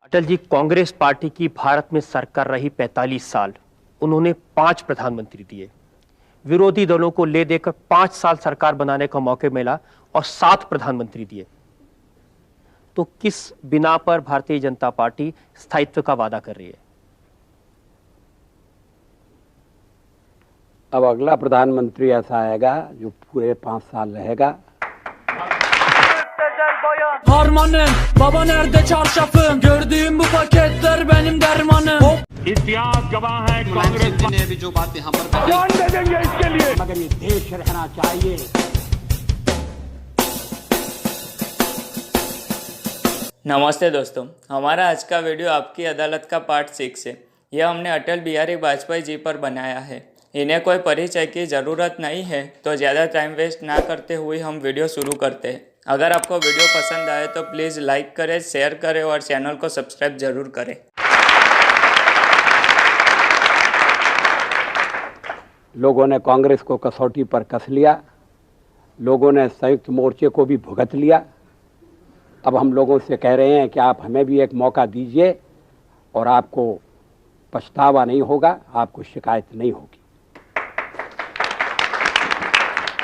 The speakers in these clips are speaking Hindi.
अटल जी कांग्रेस पार्टी की भारत में सरकार रही 45 साल। उन्होंने 5 प्रधानमंत्री दिए, विरोधी दलों को ले देकर 5 साल सरकार बनाने का मौका मिला और 7 प्रधानमंत्री दिए। तो किस बिना पर भारतीय जनता पार्टी स्थायित्व का वादा कर रही है? अब अगला प्रधानमंत्री ऐसा आएगा जो पूरे 5 साल रहेगा। Harmanım, baba nerede çarşafım? Gördüğüm bu paketler benim dermanım. इतिहास गवाह है कांग्रेस ने अभी जो बात यहाँ पर जान दे देंगे इसके लिए। मगर ये देश रहना चाहिए। नमस्ते दोस्तों, हमारा आज का वीडियो आपकी अदालत का पार्ट 6 है। यह हमने अटल बिहारी वाजपेयी जी पर बनाया है। इन्हें कोई परिचय की ज़रूरत नहीं है, तो ज़्यादा टाइम वेस्ट ना करते हुए हम वीडियो शुरू करते हैं। अगर आपको वीडियो पसंद आए तो प्लीज़ लाइक करें, शेयर करें और चैनल को सब्सक्राइब जरूर करें। लोगों ने कांग्रेस को कसौटी पर कस लिया, लोगों ने संयुक्त मोर्चे को भी भुगत लिया। अब हम लोगों से कह रहे हैं कि आप हमें भी एक मौका दीजिए और आपको पछतावा नहीं होगा, आपको शिकायत नहीं होगी।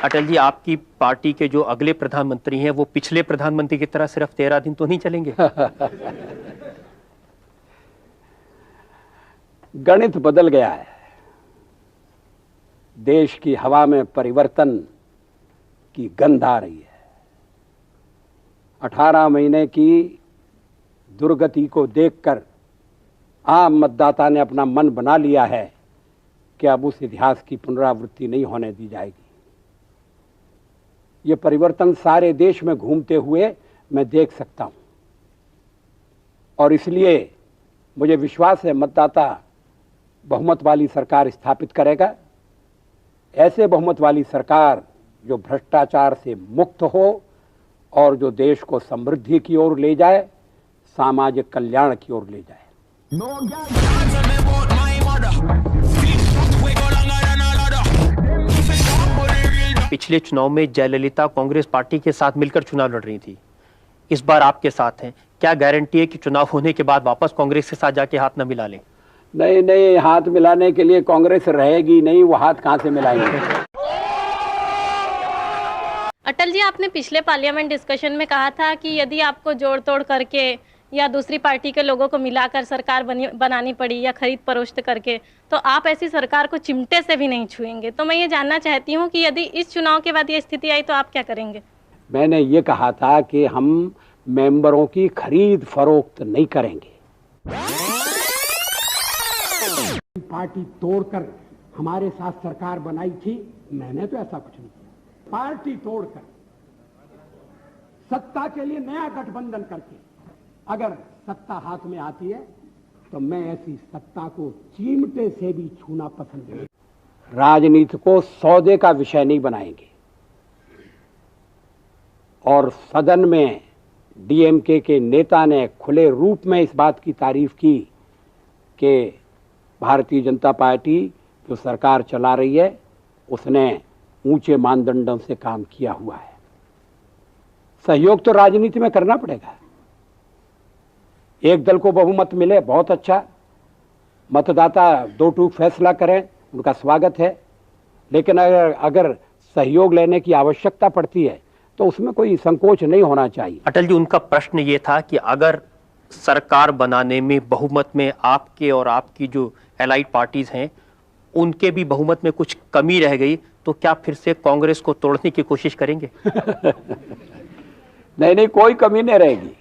अटल जी, आपकी पार्टी के जो अगले प्रधानमंत्री हैं वो पिछले प्रधानमंत्री की तरह सिर्फ 13 दिन तो नहीं चलेंगे? गणित बदल गया है। देश की हवा में परिवर्तन की गंध आ रही है। 18 महीने की दुर्गति को देखकर आम मतदाता ने अपना मन बना लिया है कि अब उस इतिहास की पुनरावृत्ति नहीं होने दी जाएगी। ये परिवर्तन सारे देश में घूमते हुए मैं देख सकता हूं और इसलिए मुझे विश्वास है मतदाता बहुमत वाली सरकार स्थापित करेगा। ऐसे बहुमत वाली सरकार जो भ्रष्टाचार से मुक्त हो और जो देश को समृद्धि की ओर ले जाए, सामाजिक कल्याण की ओर ले जाए। पिछले चुनाव में जयललिता कांग्रेस पार्टी के साथ मिलकर चुनाव लड़ रही थी, इस बार आपके साथ हैं। क्या गारंटी है कि चुनाव होने के बाद वापस कांग्रेस के साथ जाके हाथ न मिला लें? नहीं नहीं, हाथ मिलाने के लिए कांग्रेस रहेगी नहीं, वो हाथ कहां से मिलाएंगे। अटल जी, आपने पिछले पार्लियामेंट डिस्कशन में कहा था कि यदि आपको जोड़ तोड़ करके या दूसरी पार्टी के लोगों को मिलाकर सरकार बनानी पड़ी या खरीद फरोख्त करके, तो आप ऐसी सरकार को चिमटे से भी नहीं छुएंगे। तो मैं ये जानना चाहती हूँ कि यदि इस चुनाव के बाद ये स्थिति आई तो आप क्या करेंगे? मैंने ये कहा था कि हम मेंबरों की खरीद फरोख्त नहीं करेंगे। पार्टी तोड़कर हमारे साथ सरकार बनाई थी, मैंने तो ऐसा कुछ नहीं किया। पार्टी तोड़कर सत्ता के लिए नया गठबंधन करके अगर सत्ता हाथ में आती है तो मैं ऐसी सत्ता को चिमटे से भी छूना पसंद नहीं। राजनीति को सौदे का विषय नहीं बनाएंगे। और सदन में डीएमके के नेता ने खुले रूप में इस बात की तारीफ की कि भारतीय जनता पार्टी जो सरकार चला रही है उसने ऊंचे मानदंडों से काम किया हुआ है। सहयोग तो राजनीति में करना पड़ेगा। एक दल को बहुमत मिले, बहुत अच्छा, मतदाता दो टूक फैसला करें, उनका स्वागत है। लेकिन अगर सहयोग लेने की आवश्यकता पड़ती है तो उसमें कोई संकोच नहीं होना चाहिए। अटल जी, उनका प्रश्न ये था कि अगर सरकार बनाने में बहुमत में आपके और आपकी जो एलाइड पार्टीज हैं उनके भी बहुमत में कुछ कमी रह गई तो क्या फिर से कांग्रेस को तोड़ने की कोशिश करेंगे? नहीं नहीं, कोई कमी नहीं रहेगी।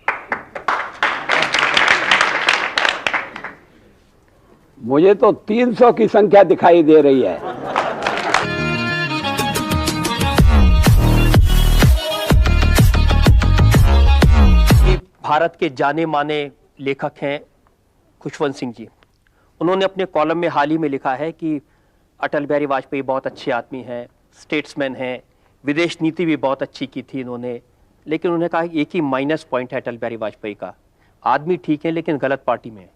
मुझे तो 300 की संख्या दिखाई दे रही है। भारत के जाने माने लेखक हैं खुशवंत सिंह जी। उन्होंने अपने कॉलम में हाल ही में लिखा है कि अटल बिहारी वाजपेयी बहुत अच्छे आदमी हैं, स्टेट्समैन हैं, विदेश नीति भी बहुत अच्छी की थी इन्होंने। लेकिन उन्होंने कहा एक ही माइनस पॉइंट है अटल बिहारी वाजपेयी का, आदमी ठीक है लेकिन गलत पार्टी में है।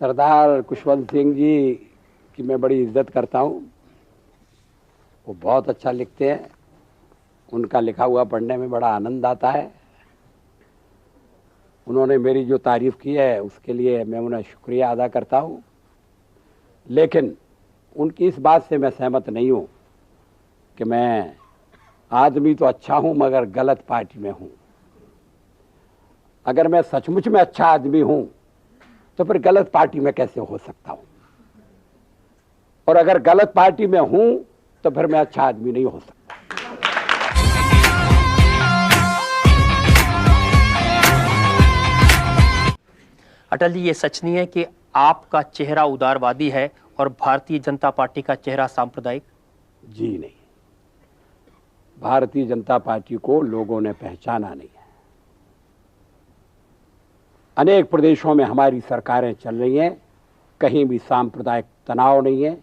सरदार खुशवंत सिंह जी की मैं बड़ी इज्जत करता हूं। वो बहुत अच्छा लिखते हैं उनका लिखा हुआ पढ़ने में बड़ा आनंद आता है। उन्होंने मेरी जो तारीफ की है उसके लिए मैं उन्हें शुक्रिया अदा करता हूँ, लेकिन उनकी इस बात से मैं सहमत नहीं हूँ कि मैं आदमी तो अच्छा हूँ मगर गलत पार्टी में हूँ। अगर मैं सचमुच में अच्छा आदमी हूँ तो फिर गलत पार्टी में कैसे हो सकता हूँ, और अगर गलत पार्टी में हूँ तो फिर मैं अच्छा आदमी नहीं हो सकता। अटल जी, ये सच नहीं है कि आपका चेहरा उदारवादी है और भारतीय जनता पार्टी का चेहरा सांप्रदायिक? जी नहीं, भारतीय जनता पार्टी को लोगों ने पहचाना नहीं है। अनेक प्रदेशों में हमारी सरकारें चल रही हैं, कहीं भी सांप्रदायिक तनाव नहीं है,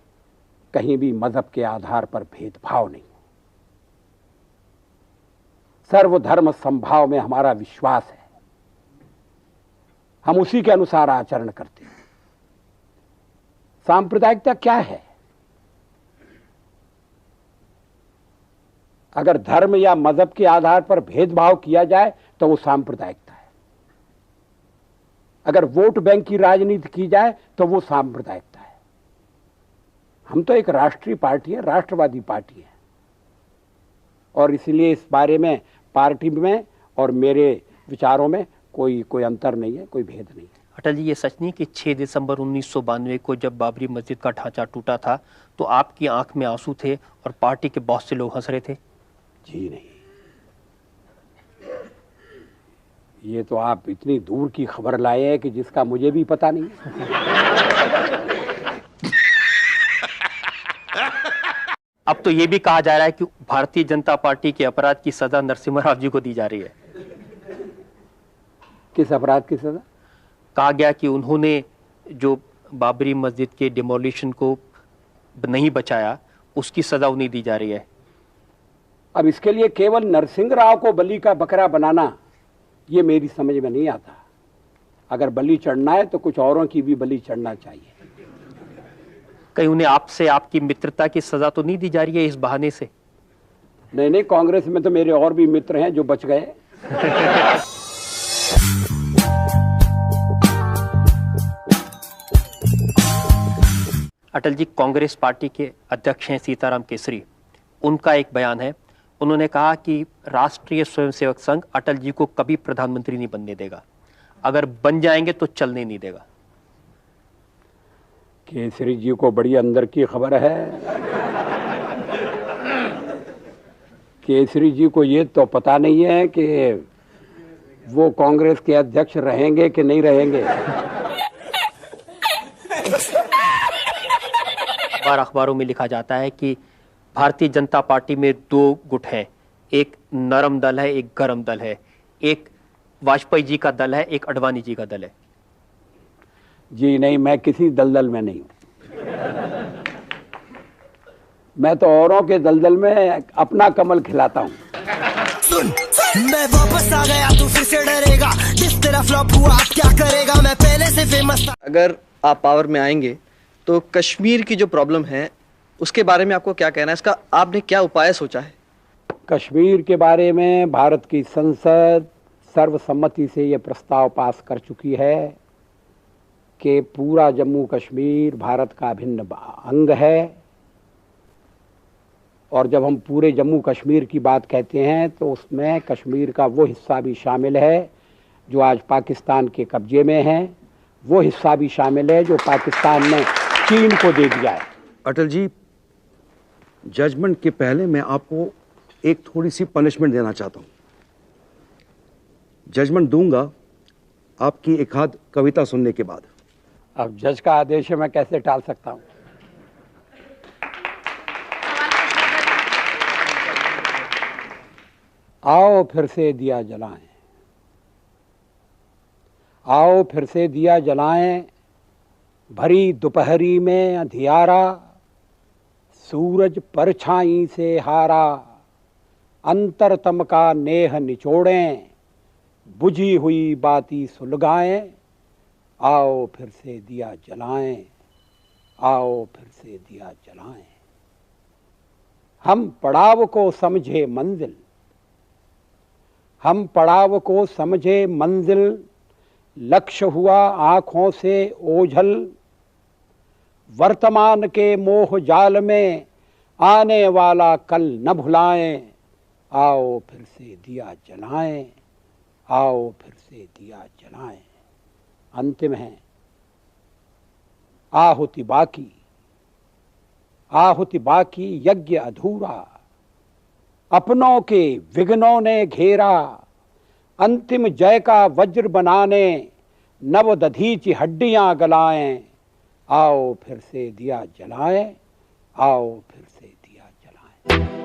कहीं भी मजहब के आधार पर भेदभाव नहीं है। सर्वधर्म समभाव में हमारा विश्वास है, हम उसी के अनुसार आचरण करते हैं। सांप्रदायिकता क्या है? अगर धर्म या मजहब के आधार पर भेदभाव किया जाए तो वो सांप्रदायिकता है। अगर वोट बैंक की राजनीति की जाए तो वो सांप्रदायिकता है। हम तो एक राष्ट्रीय पार्टी है, राष्ट्रवादी पार्टी है, और इसलिए इस बारे में पार्टी में और मेरे विचारों में कोई अंतर नहीं है, कोई भेद नहीं है। अटल जी, ये सच नहीं कि 6 दिसंबर 1992 को जब बाबरी मस्जिद का ढांचा टूटा था तो आपकी आंख में आंसू थे और पार्टी के बहुत से लोग हंस रहे थे? जी नहीं, ये तो आप इतनी दूर की खबर लाए हैं कि जिसका मुझे भी पता नहीं है। अब तो ये भी कहा जा रहा है कि भारतीय जनता पार्टी के अपराध की सजा नरसिम्हा राव जी को दी जा रही है। किस अपराध की सजा? कहा गया कि उन्होंने जो बाबरी मस्जिद के डिमोलिशन को नहीं बचाया, उसकी सजा उन्हें दी जा रही है। अब इसके लिए केवल नरसिंह राव को बलि का बकरा बनाना ये मेरी समझ में नहीं आता। अगर बलि चढ़ना है तो कुछ औरों की भी बलि चढ़ना चाहिए। कहीं उन्हें आपसे आपकी मित्रता की सजा तो नहीं दी जा रही है इस बहाने से? नहीं, कांग्रेस में तो मेरे और भी मित्र हैं जो बच गए। अटल जी, कांग्रेस पार्टी के अध्यक्ष हैं सीताराम केसरी। उनका एक बयान है, उन्होंने कहा कि राष्ट्रीय स्वयंसेवक संघ अटल जी को कभी प्रधानमंत्री नहीं बनने देगा, अगर बन जाएंगे तो चलने नहीं देगा। केसरी जी को बड़ी अंदर की खबर है। केसरी जी को ये तो पता नहीं है कि वो कांग्रेस के अध्यक्ष रहेंगे कि नहीं रहेंगे। बार अखबारों में लिखा जाता है कि भारतीय जनता पार्टी में 2 गुट हैं, एक नरम दल है, एक गरम दल है, एक वाजपेयी जी का दल है, एक अडवाणी जी का दल है। जी नहीं, मैं किसी दलदल में नहीं हूं। मैं तो औरों के दलदल में अपना कमल खिलाता हूं। सुन, मैं वापस आ गया, तू फिर से डरेगा। जिस तरह फ्लॉप हुआ आप क्या करेगा, मैं पहले से फेमस था। अगर आप पावर में आएंगे तो कश्मीर की जो प्रॉब्लम है उसके बारे में आपको क्या कहना है? इसका आपने क्या उपाय सोचा है? कश्मीर के बारे में भारत की संसद सर्वसम्मति से ये प्रस्ताव पास कर चुकी है कि पूरा जम्मू कश्मीर भारत का अभिन्न अंग है। और जब हम पूरे जम्मू कश्मीर की बात कहते हैं तो उसमें कश्मीर का वो हिस्सा भी शामिल है जो आज पाकिस्तान के कब्जे में है, वो हिस्सा भी शामिल है जो पाकिस्तान ने चीन को दे दिया है। अटल जी, जजमेंट के पहले मैं आपको एक थोड़ी सी पनिशमेंट देना चाहता हूं। जजमेंट दूंगा आपकी एक आध कविता सुनने के बाद। अब जज का आदेश है, मैं कैसे टाल सकता हूं? आओ फिर से दिया जलाएं, आओ फिर से दिया जलाएं, भरी दोपहरी में अंधियारा, सूरज परछाई से हारा, अंतरतम का नेह निचोड़ें, बुझी हुई बाती सुलगाएं, आओ फिर से दिया जलाएं, आओ फिर से दिया जलाएं। हम पड़ाव को समझे मंजिल, हम पड़ाव को समझे मंजिल, लक्ष्य हुआ आंखों से ओझल। वर्तमान के मोह जाल में आने वाला कल न भुलाएं, आओ फिर से दिया जलाएं, आओ फिर से दिया जलाएं। अंतिम है आहुति बाकी, आहुति बाकी यज्ञ अधूरा। अपनों के विघ्नों ने घेरा, अंतिम जय का वज्र बनाने नव दधीची हड्डियां गलाएं। आओ फिर से दिया जलाएं, आओ फिर से दिया जलाएं।